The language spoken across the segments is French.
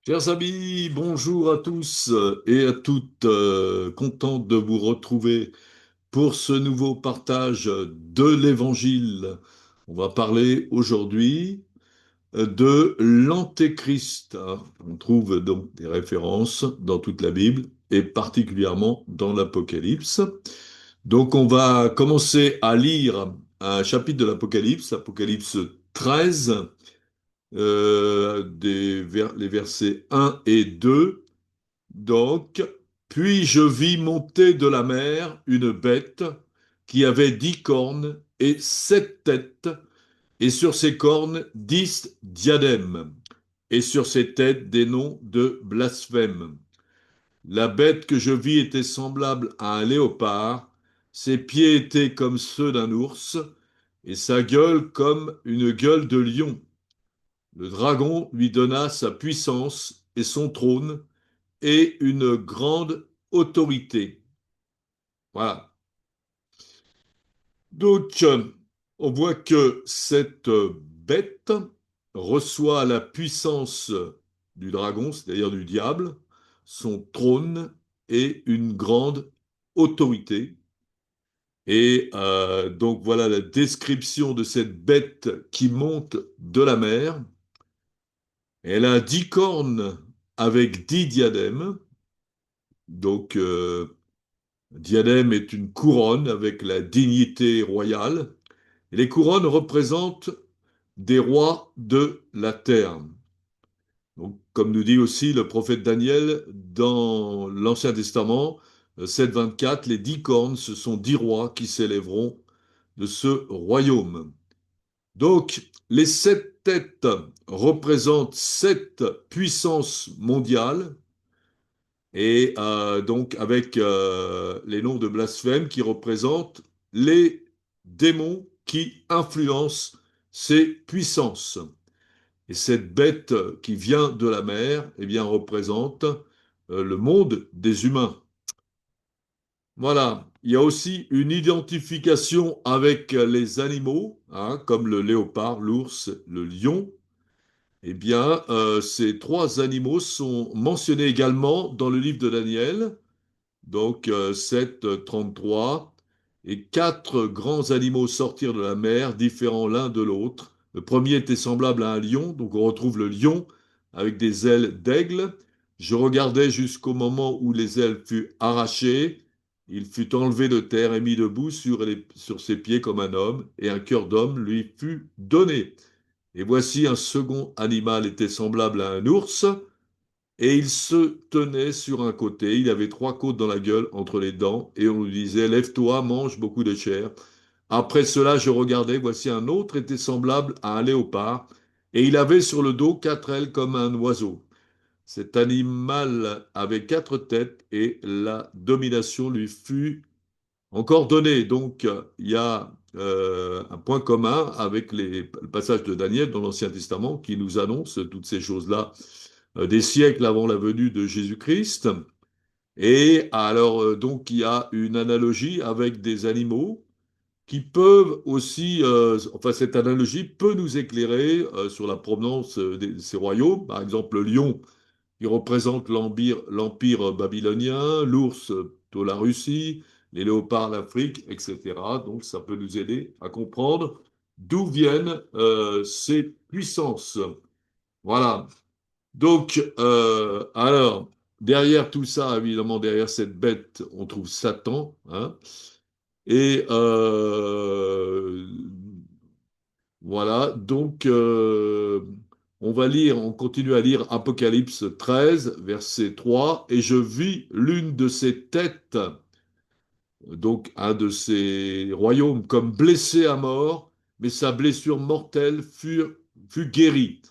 Chers amis, bonjour à tous et à toutes. Content de vous retrouver pour ce nouveau partage de l'Évangile. On va parler aujourd'hui de l'Antéchrist. On trouve donc des références dans toute la Bible et particulièrement dans l'Apocalypse. Donc on va commencer à lire un chapitre de l'Apocalypse, Apocalypse 13, les versets 1 et 2. Donc, puis je vis monter de la mer une bête qui avait 10 cornes et 7 têtes, et sur ses cornes 10 diadèmes, et sur ses têtes des noms de blasphème. La bête que je vis était semblable à un léopard, ses pieds étaient comme ceux d'un ours, et sa gueule comme une gueule de lion. Le dragon lui donna sa puissance et son trône, et une grande autorité. Voilà. Donc, on voit que cette bête reçoit la puissance du dragon, c'est-à-dire du diable, son trône et une grande autorité. Et donc voilà la description de cette bête qui monte de la mer. Elle a 10 cornes avec 10 diadèmes. Donc diadème est une couronne avec la dignité royale. Et les couronnes représentent des rois de la terre. Donc, comme nous dit aussi le prophète Daniel dans l'Ancien Testament, 7,24, les 10 cornes, ce sont 10 rois qui s'élèveront de ce royaume. Donc, les 7 têtes représentent 7 puissances mondiales, et donc avec les noms de blasphème qui représentent les démons qui influencent ces puissances. Et cette bête qui vient de la mer, eh bien, représente le monde des humains. Voilà. Il y a aussi une identification avec les animaux, hein, comme le léopard, l'ours, le lion. Eh bien, ces 3 animaux sont mentionnés également dans le livre de Daniel. Donc 7, 33, et 4 grands animaux sortirent de la mer, différents l'un de l'autre. Le premier était semblable à un lion, donc on retrouve le lion avec des ailes d'aigle. Je regardais jusqu'au moment où les ailes furent arrachées. Il fut enlevé de terre et mis debout sur ses pieds comme un homme, et un cœur d'homme lui fut donné. Et voici un second animal était semblable à un ours, et il se tenait sur un côté. Il avait 3 côtes dans la gueule entre les dents, et on lui disait, lève-toi, mange beaucoup de chair. Après cela, je regardais, voici un autre était semblable à un léopard, et il avait sur le dos 4 ailes comme un oiseau. Cet animal avait 4 têtes, et la domination lui fut encore donnée. Donc, il y a un point commun avec le passage de Daniel dans l'Ancien Testament qui nous annonce toutes ces choses-là des siècles avant la venue de Jésus-Christ. Et alors, donc, il y a une analogie avec des animaux qui peuvent aussi, enfin, cette analogie peut nous éclairer sur la provenance de ces royaumes. Par exemple, le lion, qui représente l'empire babylonien, l'ours, plutôt la Russie, les léopards, l'Afrique, etc. Donc, ça peut nous aider à comprendre d'où viennent ces puissances. Voilà. Donc, alors, derrière tout ça, évidemment, derrière cette bête, on trouve Satan, hein, et voilà, donc on va lire, on continue à lire Apocalypse 13, verset 3, et je vis l'une de ces têtes, donc un de ces royaumes, comme blessé à mort, mais sa blessure mortelle fut guérie.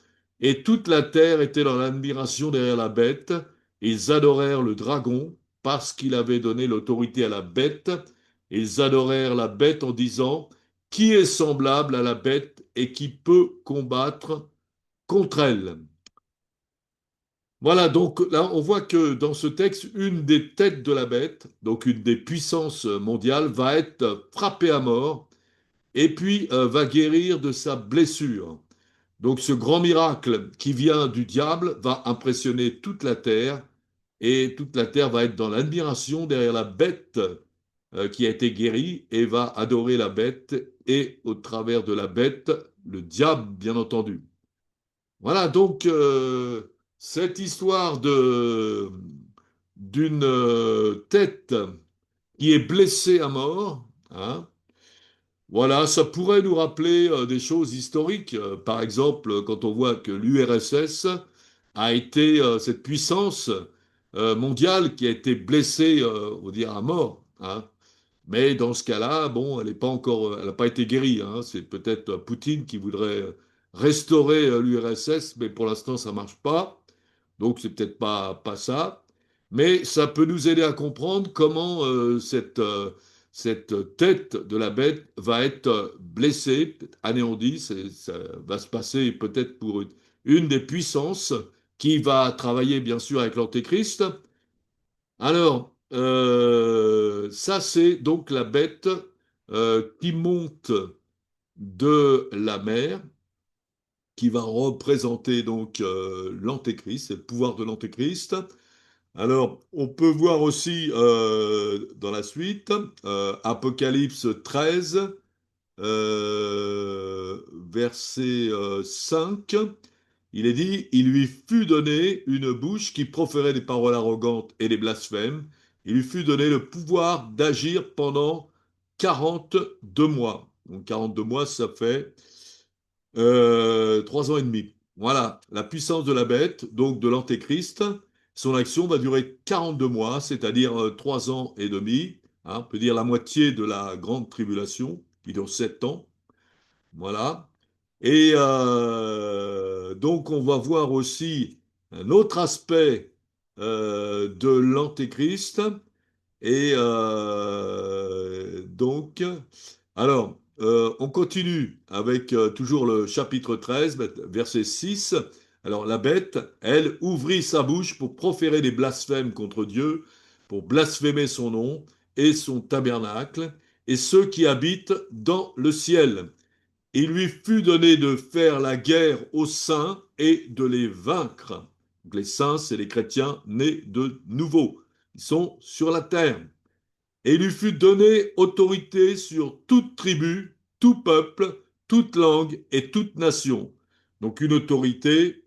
Et toute la terre était dans l'admiration derrière la bête, et ils adorèrent le dragon parce qu'il avait donné l'autorité à la bête, et ils adorèrent la bête en disant, qui est semblable à la bête et qui peut combattre contre elle? Voilà, donc là, on voit que dans ce texte, une des têtes de la bête, donc une des puissances mondiales, va être frappée à mort et puis va guérir de sa blessure. Donc ce grand miracle qui vient du diable va impressionner toute la terre et toute la terre va être dans l'admiration derrière la bête qui a été guérie et va adorer la bête et au travers de la bête, le diable, bien entendu. Voilà donc cette histoire d'une tête qui est blessée à mort, hein. Voilà, ça pourrait nous rappeler des choses historiques. Par exemple, quand on voit que l'URSS a été cette puissance mondiale qui a été blessée, on dire à mort, hein. Mais dans ce cas-là, bon, elle n'est pas encore, elle n'a pas été guérie, hein. C'est peut-être Poutine qui voudrait restaurer l'URSS, mais pour l'instant, ça marche pas. Donc, c'est peut-être pas ça. Mais ça peut nous aider à comprendre comment cette tête de la bête va être blessée, peut-être anéantie. Ça va se passer peut-être pour une des puissances qui va travailler, bien sûr, avec l'Antéchrist. Alors, ça, c'est donc la bête qui monte de la mer, qui va représenter donc l'Antéchrist, c'est le pouvoir de l'Antéchrist. Alors, on peut voir aussi dans la suite, Apocalypse 13, verset 5, il est dit, il lui fut donné une bouche qui proférait des paroles arrogantes et des blasphèmes. Il lui fut donné le pouvoir d'agir pendant 42 mois. Donc 42 mois, ça fait 3 ans et demi. Voilà, la puissance de la bête, donc de l'antéchrist. Son action va durer 42 mois, c'est-à-dire 3 ans et demi. Hein, on peut dire la moitié de la grande tribulation, qui dure 7 ans. Voilà. Et donc, on va voir aussi un autre aspect de l'Antéchrist. Et donc, alors, on continue avec toujours le chapitre 13, verset 6. Alors, la bête, elle, ouvrit sa bouche pour proférer des blasphèmes contre Dieu, pour blasphémer son nom et son tabernacle, et ceux qui habitent dans le ciel. Il lui fut donné de faire la guerre aux saints et de les vaincre. Donc les saints, c'est les chrétiens nés de nouveau. Ils sont sur la terre. Et il lui fut donné autorité sur toute tribu, tout peuple, toute langue et toute nation. Donc une autorité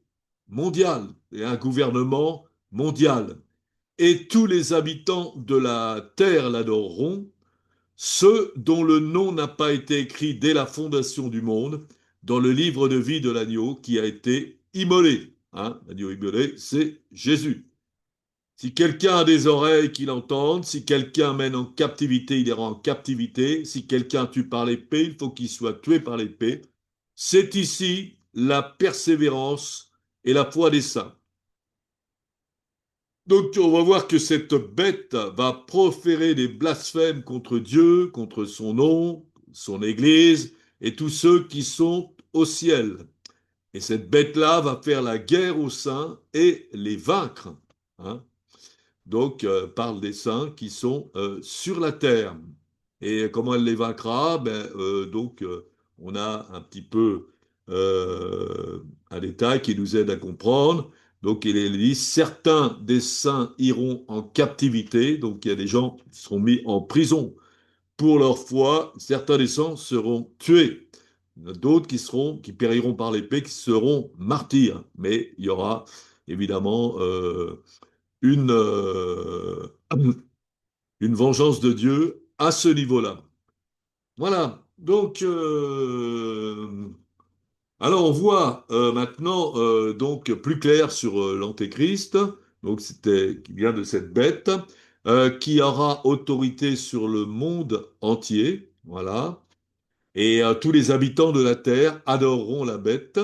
mondiale et un gouvernement mondial. Et tous les habitants de la terre l'adoreront, ceux dont le nom n'a pas été écrit dès la fondation du monde dans le livre de vie de l'agneau qui a été immolé. Hein, l'agneau immolé, c'est Jésus. Si quelqu'un a des oreilles, qu'il entende. Si quelqu'un mène en captivité, il ira en captivité. Si quelqu'un tue par l'épée, il faut qu'il soit tué par l'épée. C'est ici la persévérance et la foi des saints. Donc on va voir que cette bête va proférer des blasphèmes contre Dieu, contre son nom, son Église et tous ceux qui sont au ciel. Et cette bête-là va faire la guerre aux saints et les vaincre. Hein. Donc parle des saints qui sont sur la terre. Et comment elle les vaincra? On a un petit peu un détail qui nous aide à comprendre. Donc il est dit, certains des saints iront en captivité, donc il y a des gens qui seront mis en prison pour leur foi, certains des saints seront tués, d'autres qui périront par l'épée, qui seront martyrs. Mais il y aura évidemment une, euh, une vengeance de Dieu à ce niveau-là. Voilà, donc alors on voit maintenant donc plus clair sur l'Antéchrist, donc c'était qui vient de cette bête, qui aura autorité sur le monde entier, voilà, et tous les habitants de la terre adoreront la bête,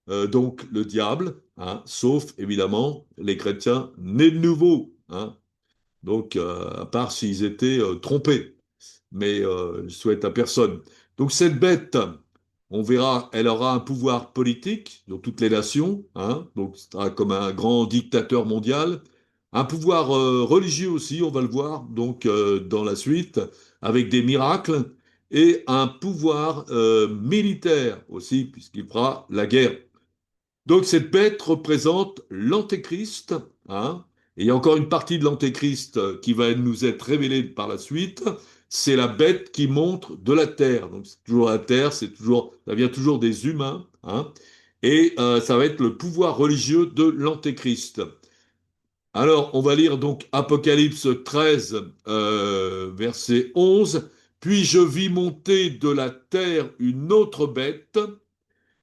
donc le diable, hein, sauf évidemment les chrétiens nés de nouveau, hein, donc à part s'ils étaient trompés mais je souhaite à personne. Donc cette bête, on verra, elle aura un pouvoir politique dans toutes les nations, hein, donc ce sera comme un grand dictateur mondial, un pouvoir religieux aussi, on va le voir donc dans la suite, avec des miracles, et un pouvoir militaire aussi, puisqu'il fera la guerre. Donc cette bête représente l'antéchrist, hein, et il y a encore une partie de l'antéchrist qui va nous être révélée par la suite. C'est la bête qui montre de la terre. Donc c'est toujours la terre, ça vient toujours des humains, hein, et ça va être le pouvoir religieux de l'antéchrist. Alors on va lire donc Apocalypse 13, verset 11. Puis je vis monter de la terre une autre bête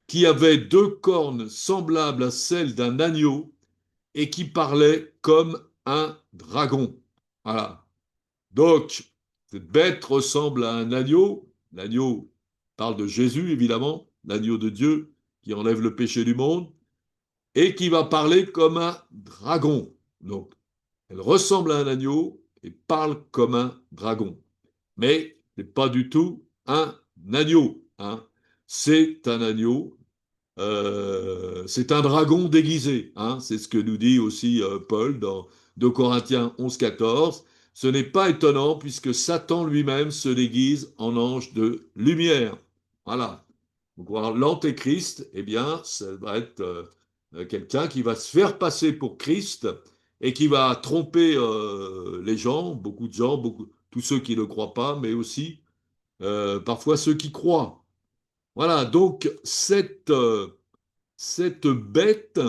qui avait deux cornes semblables à celles d'un agneau et qui parlait comme un dragon. Voilà. Donc, cette bête ressemble à un agneau. L'agneau parle de Jésus, évidemment, l'agneau de Dieu qui enlève le péché du monde et qui va parler comme un dragon. Donc, elle ressemble à un agneau et parle comme un dragon. Mais ce n'est pas du tout un agneau, hein. C'est un agneau. C'est un dragon déguisé, hein, c'est ce que nous dit aussi Paul dans 2 Corinthiens 11-14. Ce n'est pas étonnant puisque Satan lui-même se déguise en ange de lumière. Voilà. Donc l'antéchrist, eh bien, ça va être quelqu'un qui va se faire passer pour Christ et qui va tromper les gens, beaucoup de gens, tous ceux qui ne croient pas, mais aussi parfois ceux qui croient. Voilà, donc cette bête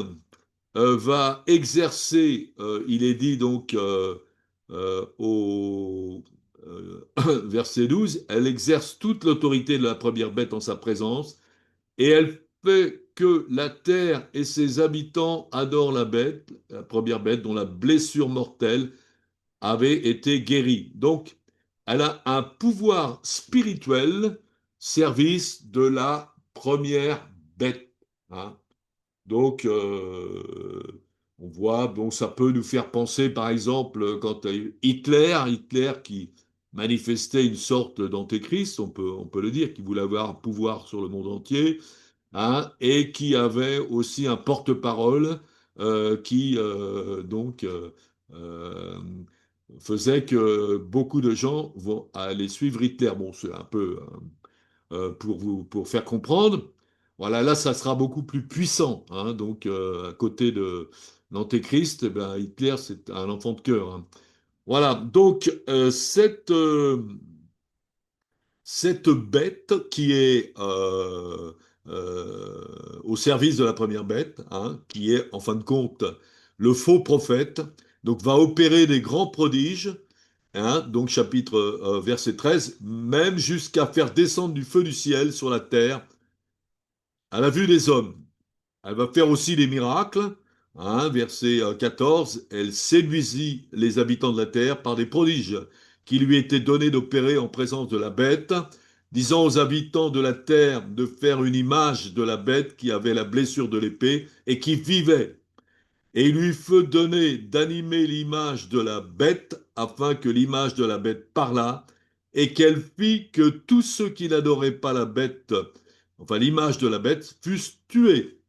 va exercer, il est dit donc au verset 12, elle exerce toute l'autorité de la première bête en sa présence, et elle fait que la terre et ses habitants adorent la bête, la première bête dont la blessure mortelle avait été guérie. Donc, elle a un pouvoir spirituel, service de la première bête, hein. Donc, on voit, bon, ça peut nous faire penser, par exemple, quand Hitler qui manifestait une sorte d'antéchrist, on peut le dire, qui voulait avoir un pouvoir sur le monde entier, hein, et qui avait aussi un porte-parole qui, euh, faisait que beaucoup de gens vont aller suivre Hitler. Bon, c'est un peu pour faire comprendre. Voilà, là, ça sera beaucoup plus puissant, hein. Donc, à côté de l'Antéchrist, eh ben, Hitler, c'est un enfant de cœur, hein. Voilà, donc cette bête qui est au service de la première bête, hein, qui est en fin de compte le faux prophète, donc va opérer des grands prodiges, hein, donc chapitre verset 13, même jusqu'à faire descendre du feu du ciel sur la terre à la vue des hommes. Elle va faire aussi des miracles, hein, verset 14, elle séduisit les habitants de la terre par des prodiges qui lui étaient donnés d'opérer en présence de la bête, disant aux habitants de la terre de faire une image de la bête qui avait la blessure de l'épée et qui vivait. Et il lui fut donné d'animer l'image de la bête, afin que l'image de la bête parlât, et qu'elle fit que tous ceux qui n'adoraient pas la bête, enfin l'image de la bête, fussent tués.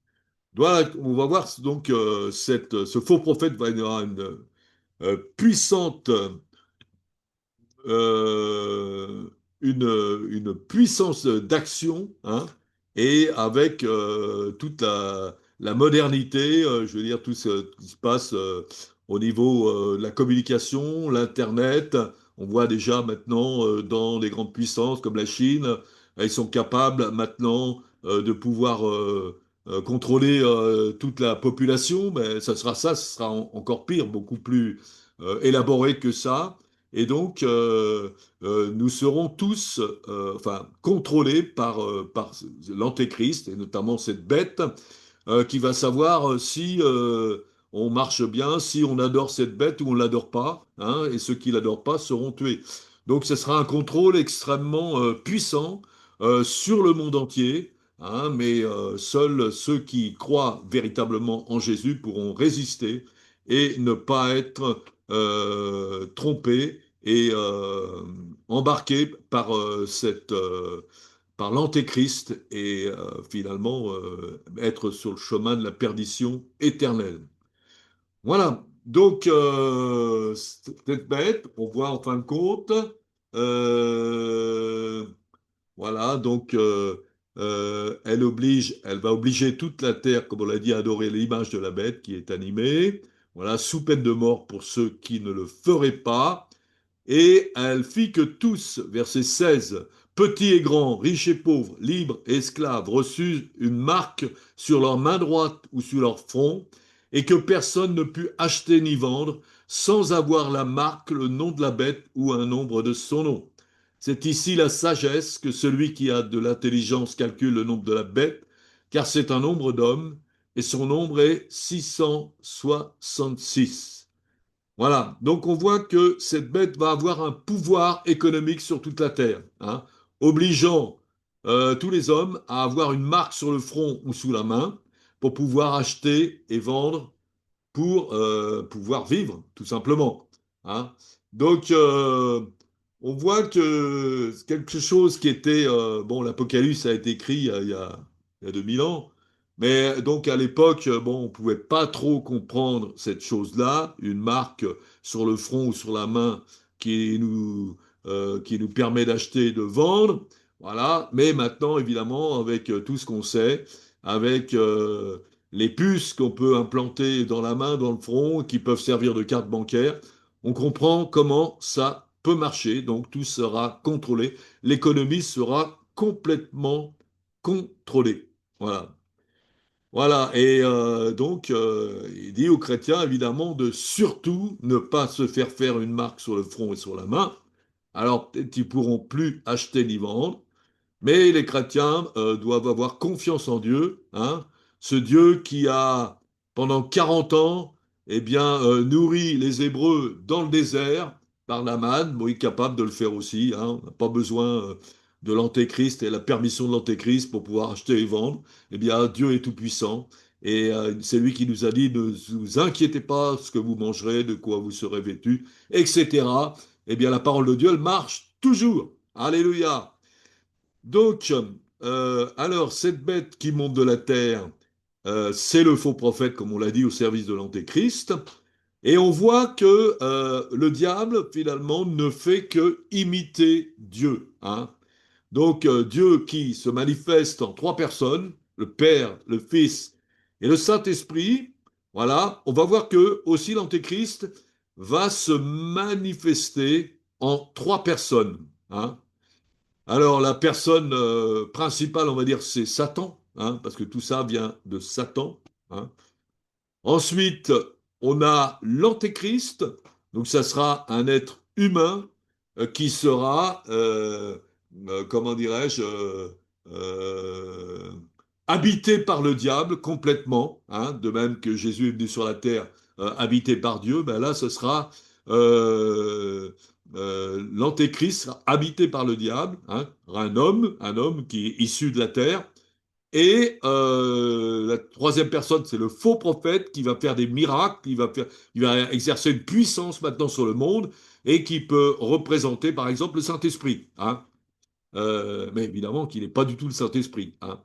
Voilà, on va voir donc ce faux prophète va avoir une puissante euh, une puissance d'action, hein, et avec toute la modernité, je veux dire, tout ce qui se passe au niveau de la communication, l'Internet. On voit déjà maintenant dans les grandes puissances comme la Chine, elles sont capables maintenant de pouvoir contrôler toute la population, mais ça sera encore pire, beaucoup plus élaboré que ça. Et donc, nous serons tous enfin, contrôlés par l'antéchrist, et notamment cette bête, qui va savoir si on marche bien, si on adore cette bête ou on ne l'adore pas, hein, et ceux qui ne l'adorent pas seront tués. Donc, ce sera un contrôle extrêmement puissant sur le monde entier, hein, mais seuls ceux qui croient véritablement en Jésus pourront résister et ne pas être trompés et embarqués par l'antéchrist et finalement être sur le chemin de la perdition éternelle. Voilà. Donc cette bête, on voit en fin de compte, euh, Voilà, donc elle va obliger toute la terre, comme on l'a dit, à adorer l'image de la bête qui est animée. Voilà, sous peine de mort pour ceux qui ne le feraient pas. Et elle fit que tous, verset 16, petits et grands, riches et pauvres, libres et esclaves, reçussent une marque sur leur main droite ou sur leur front, et que personne ne put acheter ni vendre sans avoir la marque, le nom de la bête ou un nombre de son nom. C'est ici la sagesse que celui qui a de l'intelligence calcule le nombre de la bête, car c'est un nombre d'hommes, et son nombre est 666. Voilà, donc on voit que cette bête va avoir un pouvoir économique sur toute la terre, hein, obligeant tous les hommes à avoir une marque sur le front ou sous la main pour pouvoir acheter et vendre pour pouvoir vivre, tout simplement, hein. Donc, on voit que c'est quelque chose qui était... bon, l'Apocalypse a été écrit il y a 2000 ans, mais donc à l'époque, bon, on ne pouvait pas trop comprendre cette chose-là, une marque sur le front ou sur la main qui nous permet d'acheter et de vendre. Voilà, mais maintenant, évidemment, avec tout ce qu'on sait, avec les puces qu'on peut implanter dans la main, dans le front, qui peuvent servir de carte bancaire. On comprend comment ça peut marcher, donc tout sera contrôlé. L'économie sera complètement contrôlée. Voilà. Voilà, et donc il dit aux chrétiens évidemment de surtout ne pas se faire faire une marque sur le front et sur la main. Alors peut-être ils pourront plus acheter ni vendre, mais les chrétiens doivent avoir confiance en Dieu, hein, ce Dieu qui a, pendant 40 ans, eh bien, nourri les Hébreux dans le désert par la manne. Bon, il est capable de le faire aussi, hein. On n'a pas besoin de l'antéchrist et la permission de l'antéchrist pour pouvoir acheter et vendre. Eh bien, Dieu est tout-puissant. Et c'est lui qui nous a dit, ne vous inquiétez pas de ce que vous mangerez, de quoi vous serez vêtus, etc. Eh bien, la parole de Dieu, elle marche toujours. Alléluia. Donc, alors, cette bête qui monte de la terre, c'est le faux prophète, comme on l'a dit, au service de l'Antéchrist. Et on voit que le diable, finalement, ne fait que imiter Dieu, hein. Donc, Dieu qui se manifeste en trois personnes, le Père, le Fils et le Saint-Esprit, voilà, on va voir que aussi l'Antéchrist va se manifester en trois personnes, hein. Alors, la personne principale, on va dire, c'est Satan, hein, parce que tout ça vient de Satan, hein. Ensuite, on a l'Antéchrist, donc ça sera un être humain qui sera, comment dirais-je, euh, habité par le diable complètement, hein, de même que Jésus est venu sur la terre habité par Dieu, ben là, ce sera l'Antéchrist sera habité par le diable, hein, un homme qui est issu de la terre. Et la troisième personne, c'est le faux prophète qui va faire des miracles, il va exercer une puissance maintenant sur le monde et qui peut représenter, par exemple, le Saint-Esprit, hein. Mais évidemment qu'il n'est pas du tout le Saint-Esprit, hein.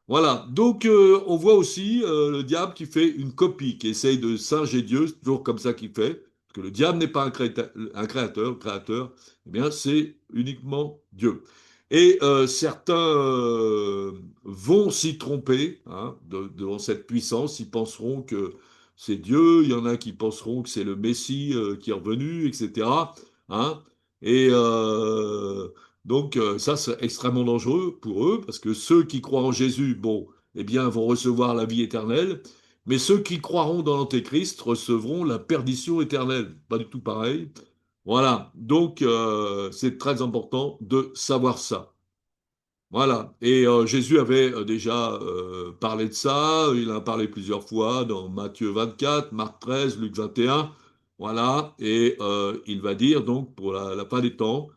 Voilà. Donc, on voit aussi le diable qui fait une copie, qui essaye de singer Dieu, c'est toujours comme ça qu'il fait. Parce que le diable n'est pas un créateur, le créateur, eh bien, c'est uniquement Dieu. Et certains vont s'y tromper, hein, devant cette puissance. Ils penseront que c'est Dieu. Il y en a qui penseront que c'est le Messie qui est revenu, etc., hein. Et donc ça, c'est extrêmement dangereux pour eux, parce que ceux qui croient en Jésus, bon, eh bien, vont recevoir la vie éternelle, mais ceux qui croiront dans l'Antéchrist recevront la perdition éternelle. Pas du tout pareil. Voilà, donc c'est très important de savoir ça. Voilà. Et Jésus avait déjà parlé de ça. Il en a parlé plusieurs fois dans Matthieu 24, Marc 13, Luc 21. Voilà. Et il va dire donc pour la fin des temps,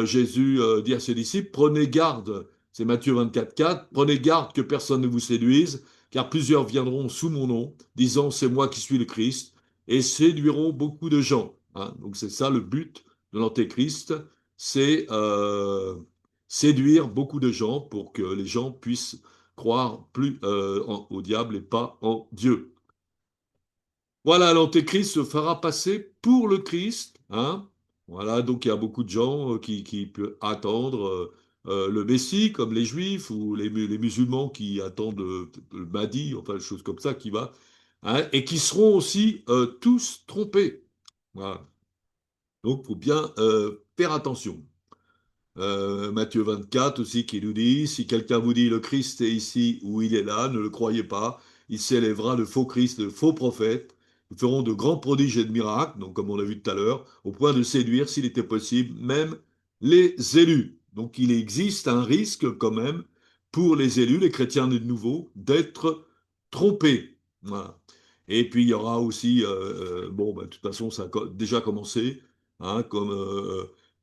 Jésus dit à ses disciples, prenez garde, c'est Matthieu 24, 4, prenez garde que personne ne vous séduise, car plusieurs viendront sous mon nom, disant c'est moi qui suis le Christ, et séduiront beaucoup de gens, hein. Donc c'est ça le but de l'Antéchrist, c'est séduire beaucoup de gens pour que les gens puissent croire plus au diable et pas en Dieu. Voilà, l'antéchrist se fera passer pour le Christ, hein. Voilà, donc il y a beaucoup de gens qui peuvent attendre. le Messie, comme les Juifs ou les musulmans qui attendent le Mahdi, enfin, des choses comme ça qui va, hein, et qui seront aussi tous trompés. Voilà. Donc, il faut bien faire attention. Matthieu 24 aussi qui nous dit, si quelqu'un vous dit le Christ est ici ou il est là, ne le croyez pas, il s'élèvera de faux Christ, de faux prophètes, ils feront de grands prodiges et de miracles, donc comme on a vu tout à l'heure, au point de séduire, s'il était possible, même les élus. Donc il existe un risque quand même pour les élus, les chrétiens de nouveau, d'être trompés. Voilà. Et puis il y aura aussi, bon, bah, de toute façon, ça a déjà commencé, hein, comme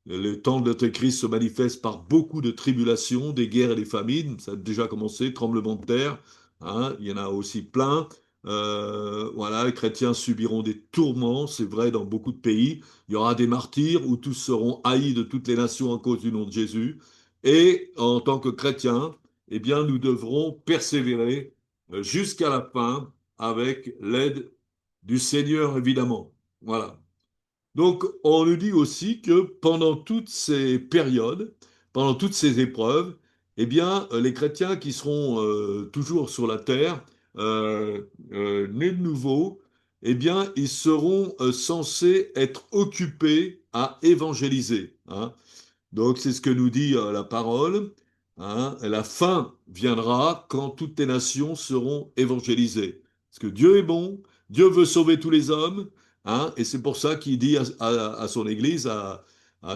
le temps de l'Antéchrist se manifeste par beaucoup de tribulations, des guerres et des famines. Ça a déjà commencé, tremblement de terre. Hein, il y en a aussi plein. Voilà, les chrétiens subiront des tourments, c'est vrai, dans beaucoup de pays. Il y aura des martyrs où tous seront haïs de toutes les nations à cause du nom de Jésus. Et en tant que chrétiens, eh bien, nous devrons persévérer jusqu'à la fin avec l'aide du Seigneur, évidemment. Voilà. Donc, on nous dit aussi que pendant toutes ces périodes, pendant toutes ces épreuves, eh bien, les chrétiens qui seront toujours sur la terre, nés de nouveau, eh bien, ils seront censés être occupés à évangéliser. Hein. Donc c'est ce que nous dit la parole. Hein. La fin viendra quand toutes les nations seront évangélisées. Parce que Dieu est bon, Dieu veut sauver tous les hommes, hein, et c'est pour ça qu'il dit à son Église, à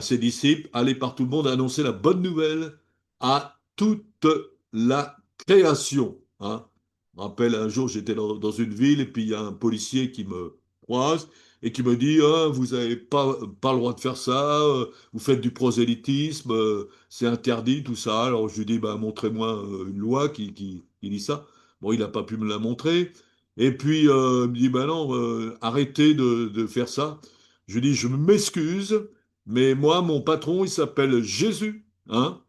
ses disciples, allez par tout le monde annoncer la bonne nouvelle à toute la création. Hein. Je me rappelle un jour, j'étais dans une ville et puis il y a un policier qui me croise et qui me dit, ah, vous n'avez pas le droit de faire ça, vous faites du prosélytisme, c'est interdit, tout ça. Alors je lui dis, bah, montrez-moi une loi qui dit ça. Bon, il n'a pas pu me la montrer. Et puis, il me dit, bah non, arrêtez de faire ça. Je lui dis, je m'excuse, mais moi, mon patron, il s'appelle Jésus, hein,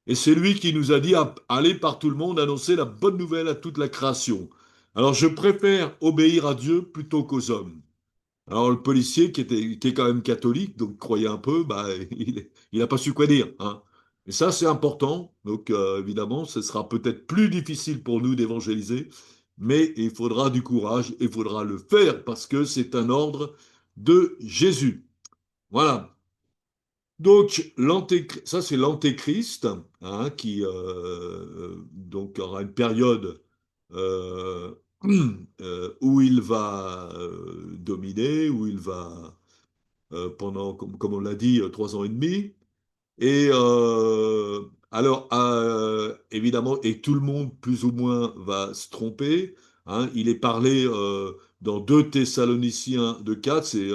et c'est lui qui nous a dit, allez par tout le monde annoncer la bonne nouvelle à toute la création. Alors, je préfère obéir à Dieu plutôt qu'aux hommes. Alors le policier qui est quand même catholique, donc croyait un peu, bah, il n'a pas su quoi dire. Hein. Et ça, c'est important. Donc évidemment, ce sera peut-être plus difficile pour nous d'évangéliser, mais il faudra du courage, il faudra le faire parce que c'est un ordre de Jésus. Voilà. Donc ça c'est l'antéchrist, hein, qui donc aura une période euh, où il va dominer, où il va pendant, comme on l'a dit, 3 ans et demi. Et alors, évidemment, et tout le monde, plus ou moins, va se tromper. Hein. Il est parlé dans 2 Thessaloniciens de 4, c'est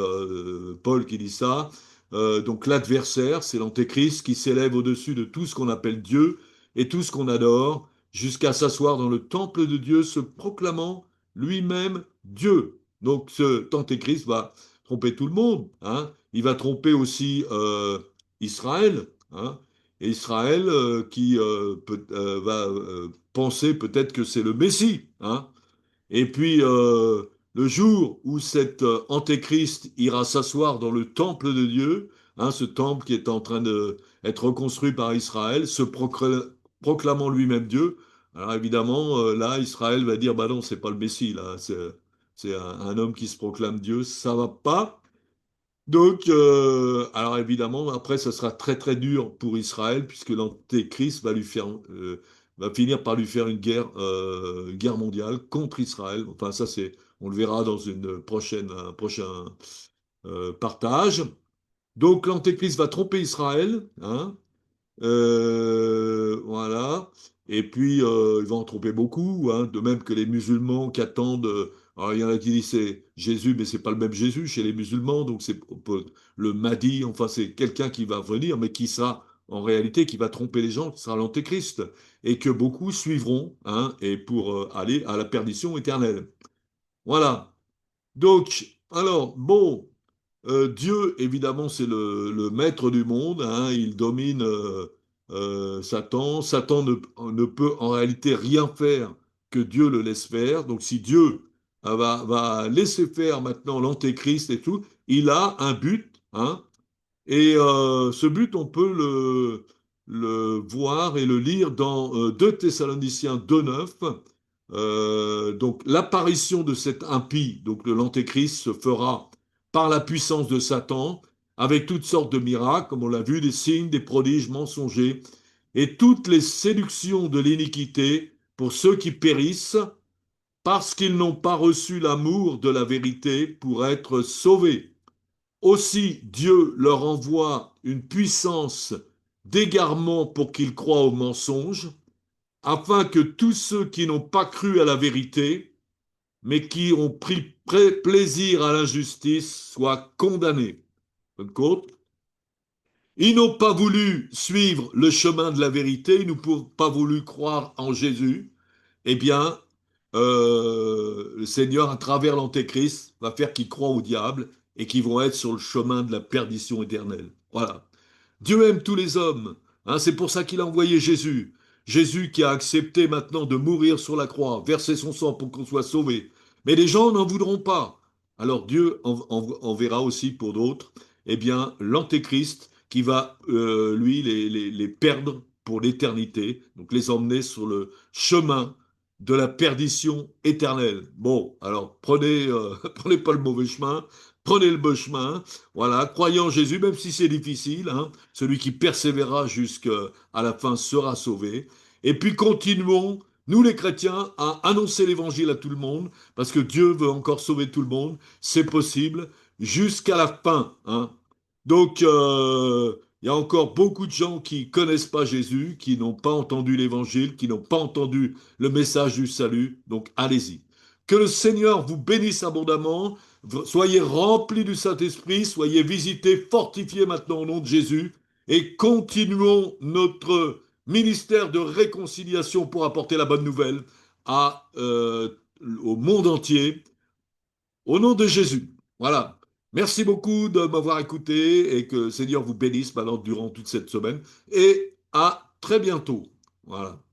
Paul qui dit ça. Donc l'adversaire, c'est l'antéchrist qui s'élève au-dessus de tout ce qu'on appelle Dieu et tout ce qu'on adore, jusqu'à s'asseoir dans le temple de Dieu, se proclamant lui-même Dieu. Donc ce antéchrist va tromper tout le monde. Hein. Il va tromper aussi Israël. Hein, et Israël qui va penser peut-être que c'est le Messie. Hein, et puis le jour où cet antéchrist ira s'asseoir dans le temple de Dieu, hein, ce temple qui est en train d'être reconstruit par Israël, proclamant lui-même Dieu, alors évidemment là Israël va dire bah non c'est pas le Messie là, c'est un homme qui se proclame Dieu, ça va pas. Donc, alors évidemment, après, ça sera très très dur pour Israël, puisque l'Antéchrist va finir par lui faire une guerre mondiale contre Israël. Enfin, ça c'est, on le verra dans un prochain partage. Donc, l'Antéchrist va tromper Israël, hein, voilà. Et puis, il va en tromper beaucoup, hein, de même que les musulmans qui attendent. Alors, il y en a qui disent c'est Jésus, mais c'est pas le même Jésus chez les musulmans, donc c'est le Mahdi, enfin, c'est quelqu'un qui va venir, mais qui sera, en réalité, qui va tromper les gens, qui sera l'antéchrist, et que beaucoup suivront, hein, et pour aller à la perdition éternelle. Voilà. Donc, alors, bon. Dieu, évidemment, c'est le maître du monde, hein, il domine Satan. Satan ne peut en réalité rien faire que Dieu le laisse faire. Donc si Dieu va laisser faire maintenant l'antéchrist et tout, il a un but, hein, et ce but, le voir et le lire dans 2 Thessaloniciens 2,9. Donc l'apparition de cet impie, donc de l'Antéchrist, se fera par la puissance de Satan, avec toutes sortes de miracles, comme on l'a vu, des signes, des prodiges mensongers, et toutes les séductions de l'iniquité pour ceux qui périssent, parce qu'ils n'ont pas reçu l'amour de la vérité pour être sauvés. Aussi, Dieu leur envoie une puissance d'égarement pour qu'ils croient au mensonge, afin que tous ceux qui n'ont pas cru à la vérité, mais qui ont pris plaisir à l'injustice, soient condamnés. Ils n'ont pas voulu suivre le chemin de la vérité, ils n'ont pas voulu croire en Jésus. Eh bien, le Seigneur, à travers l'Antéchrist, va faire qu'ils croient au diable et qu'ils vont être sur le chemin de la perdition éternelle. Voilà. Dieu aime tous les hommes. Hein, c'est pour ça qu'il a envoyé Jésus. Jésus qui a accepté maintenant de mourir sur la croix, verser son sang pour qu'on soit sauvé. Mais les gens n'en voudront pas. Alors Dieu enverra aussi pour d'autres, eh bien, l'Antéchrist qui va, lui, les perdre pour l'éternité, donc les emmener sur le chemin de la perdition éternelle. Bon, alors prenez, prenez pas le mauvais chemin, prenez le bon chemin. Voilà, croyez en Jésus, même si c'est difficile, hein. Celui qui persévérera jusqu'à la fin sera sauvé. Et puis continuons, nous les chrétiens, à annoncer l'évangile à tout le monde, parce que Dieu veut encore sauver tout le monde. C'est possible, jusqu'à la fin, hein. Donc, il y a encore beaucoup de gens qui connaissent pas Jésus, qui n'ont pas entendu l'évangile, qui n'ont pas entendu le message du salut. Donc, allez-y. Que le Seigneur vous bénisse abondamment. Soyez remplis du Saint-Esprit, soyez visités, fortifiés maintenant au nom de Jésus et continuons notre ministère de réconciliation pour apporter la bonne nouvelle au monde entier au nom de Jésus. Voilà. Merci beaucoup de m'avoir écouté et que le Seigneur vous bénisse maintenant durant toute cette semaine et à très bientôt. Voilà.